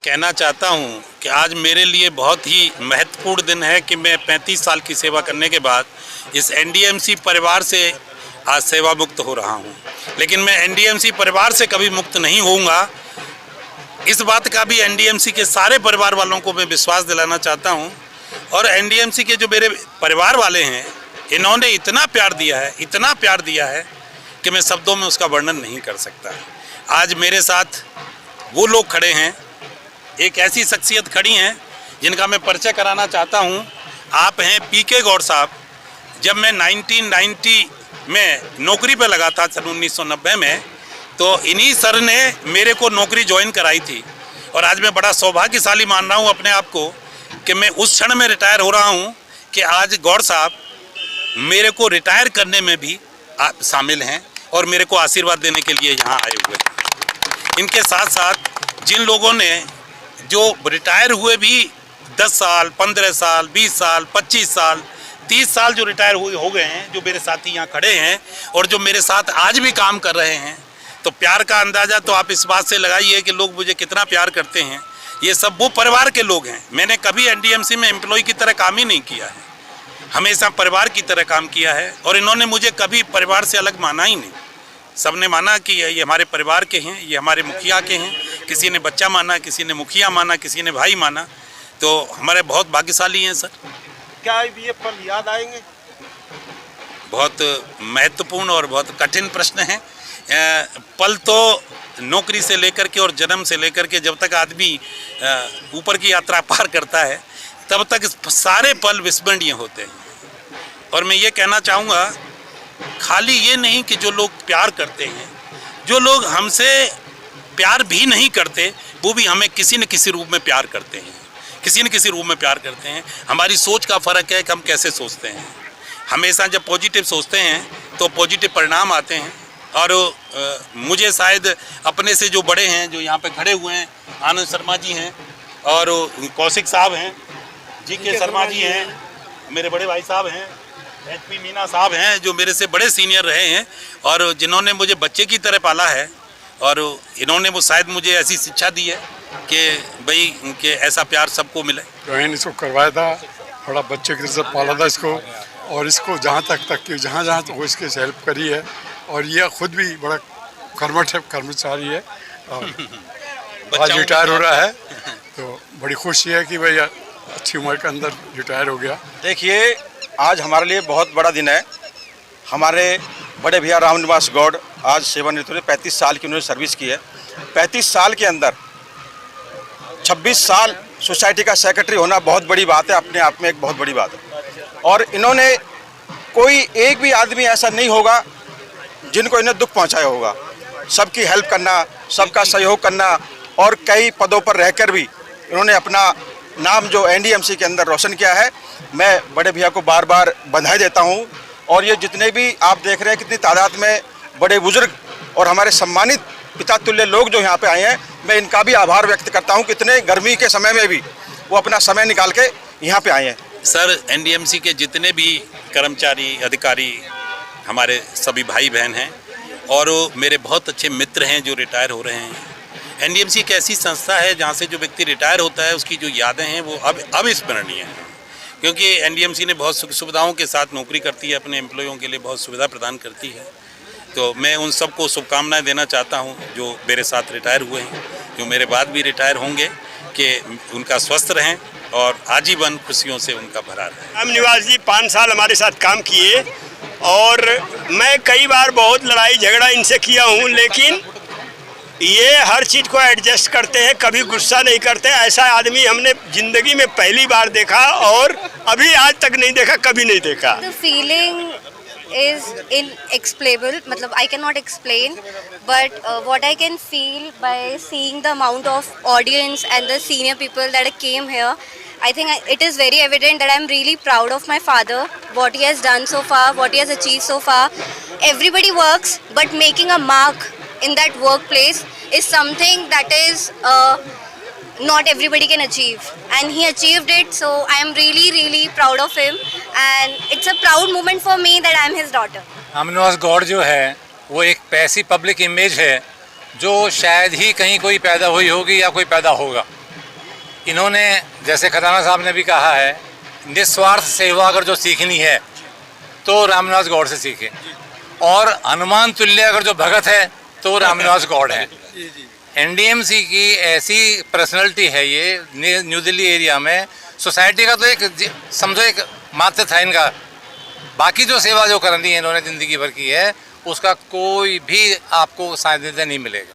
कहना चाहता हूं कि आज मेरे लिए बहुत ही महत्वपूर्ण दिन है कि मैं 35 साल की सेवा करने के बाद इस एनडीएमसी परिवार से आज सेवा मुक्त हो रहा हूं। लेकिन मैं एनडीएमसी परिवार से कभी मुक्त नहीं होऊंगा। इस बात का भी एनडीएमसी के सारे परिवार वालों को मैं विश्वास दिलाना चाहता हूं। और एनडीएमसी के जो मेरे परिवार वाले हैं, इन्होंने इतना प्यार दिया है कि मैं शब्दों में उसका वर्णन नहीं कर सकता। आज मेरे साथ वो लोग खड़े हैं, एक ऐसी शख्सियत खड़ी हैं जिनका मैं परिचय कराना चाहता हूं। आप हैं पीके गौड़ साहब। जब मैं 1990 में नौकरी पे लगा था, सन 1990 में, तो इन्हीं सर ने मेरे को नौकरी ज्वाइन कराई थी। और आज मैं बड़ा सौभाग्यशाली मान रहा हूं अपने आप को कि मैं उस क्षण में रिटायर हो रहा हूं कि आज गौड़ साहब मेरे को रिटायर करने में भी शामिल हैं और मेरे को आशीर्वाद देने के लिए यहाँ आए हुए हैं। इनके साथ साथ जिन लोगों ने जो रिटायर हुए भी 10 साल, 15 साल, 20 साल, 25 साल, 30 साल जो रिटायर हुए हो गए हैं, जो मेरे साथी यहाँ खड़े हैं और जो मेरे साथ आज भी काम कर रहे हैं, तो प्यार का अंदाज़ा तो आप इस बात से लगाइए कि लोग मुझे कितना प्यार करते हैं। ये सब वो परिवार के लोग हैं। मैंने कभी एनडीएमसी में एम्प्लॉय की तरह काम ही नहीं किया है, हमेशा परिवार की तरह काम किया है। और इन्होंने मुझे कभी परिवार से अलग माना ही नहीं। सबने माना कि ये हमारे परिवार के हैं, ये हमारे मुखिया के हैं। किसी ने बच्चा माना, किसी ने मुखिया माना, किसी ने भाई माना। तो हमारे बहुत भाग्यशाली हैं सर। क्या ये पल याद आएंगे? बहुत महत्वपूर्ण और बहुत कठिन प्रश्न है। पल तो नौकरी से लेकर के और जन्म से लेकर के जब तक आदमी ऊपर की यात्रा पार करता है, तब तक सारे पल विस्मरणीय होते हैं। और मैं ये कहना चाहूँगा, खाली ये नहीं कि जो लोग प्यार करते हैं, जो लोग हमसे प्यार भी नहीं करते, वो भी हमें किसी न किसी रूप में प्यार करते हैं, किसी न किसी रूप में प्यार करते हैं। हमारी सोच का फ़र्क है कि हम कैसे सोचते हैं। हमेशा जब पॉजिटिव सोचते हैं तो पॉजिटिव परिणाम आते हैं। और मुझे शायद अपने से जो बड़े हैं, जो यहाँ पे खड़े हुए हैं, आनंद शर्मा जी हैं और कौशिक साहब हैं, जी.के. शर्मा जी हैं, मेरे बड़े भाई साहब हैं, HP मीना साहब हैं, जो मेरे से बड़े सीनियर रहे हैं और जिन्होंने मुझे बच्चे की तरह पाला है। और इन्होंने वो शायद मुझे ऐसी शिक्षा दी है कि भाई कि ऐसा प्यार सबको मिले। ज्वाइन इसको करवाया था, थोड़ा बच्चे की तरह से पाला था इसको, और इसको जहाँ तक कि जहाँ वो इसकी हेल्प करी है। और यह खुद भी बड़ा कर्मठ है, कर्मचारी है। आज रिटायर हो रहा है, तो बड़ी खुशी है कि भाई अच्छी उम्र के अंदर रिटायर हो गया। देखिए, आज हमारे लिए बहुत बड़ा दिन है। हमारे बड़े भैया रामनिवास गौड़ आज सेवानिवृत्त हुए। 35 साल की उन्होंने सर्विस की है। 35 साल के अंदर 26 साल सोसाइटी का सेक्रेटरी होना बहुत बड़ी बात है, अपने आप में एक बहुत बड़ी बात है। और इन्होंने कोई एक भी आदमी ऐसा नहीं होगा जिनको इन्हें दुख पहुंचाया होगा। सबकी हेल्प करना, सबका सहयोग करना, और कई पदों पर रहकर भी इन्होंने अपना नाम जो एनडीएमसी के अंदर रोशन किया है। मैं बड़े भैया को बार बार बधाई देता हूं। और ये जितने भी आप देख रहे हैं कितनी तादाद में बड़े बुजुर्ग और हमारे सम्मानित पिता तुल्य लोग जो यहाँ पे आए हैं, मैं इनका भी आभार व्यक्त करता हूँ। कितने गर्मी के समय में भी वो अपना समय निकाल के यहाँ पे आए हैं। सर, एनडीएमसी के जितने भी कर्मचारी, अधिकारी, हमारे सभी भाई बहन हैं और मेरे बहुत अच्छे मित्र हैं जो रिटायर हो रहे हैं। एनडीएमसी एक ऐसी संस्था है जहाँ से जो व्यक्ति रिटायर होता है उसकी जो यादें हैं वो अब स्मरणीय हैं, क्योंकि एनडीएमसी ने बहुत सुख सुविधाओं के साथ नौकरी करती है, अपने एम्प्लॉयों के लिए बहुत सुविधा प्रदान करती है। तो मैं उन सबको शुभकामनाएं देना चाहता हूं जो मेरे साथ रिटायर हुए हैं, जो मेरे बाद भी रिटायर होंगे, कि उनका स्वस्थ रहें और आजीवन खुशियों से उनका भरा रहे। रामनिवास जी 5 साल हमारे साथ काम किए और मैं कई बार बहुत लड़ाई झगड़ा इनसे किया हूं, लेकिन ये हर चीज़ को एडजस्ट करते हैं, कभी गुस्सा नहीं करते। ऐसा आदमी हमने ज़िंदगी में पहली बार देखा और अभी आज तक नहीं देखा, कभी नहीं देखा। The feeling is inexplainable. मतलब I cannot explain, but what I can feel by seeing the amount of audience and the senior people that came here, I think it is very evident that I'm really proud of my father, what he has done so far, what he has achieved so far. Everybody works, but making a mark in that workplace is something that is not everybody can achieve, and he achieved it. So I am really proud of him, and it's a proud moment for me that I am his daughter. Ramniwas Gaur जो है वो एक ऐसी public image है जो शायद ही कहीं कोई पैदा हुई होगी या कोई पैदा होगा। इन्होंने, जैसे खजाना साहब ने भी कहा है, निस्वार्थ सेवा अगर जो सीखनी है तो रामनिवास गौड़ से सीखे, और हनुमान तुल्य अगर जो भगत है तो रामनिवास गौड़ है। एनडीएमसी की ऐसी पर्सनैलिटी है ये न्यू दिल्ली एरिया में, सोसाइटी का तो एक समझो एक मात्र था इनका। बाकी जो सेवा जो करनी है इन्होंने ज़िंदगी भर की है, उसका कोई भी आपको सानिध्य नहीं मिलेगा।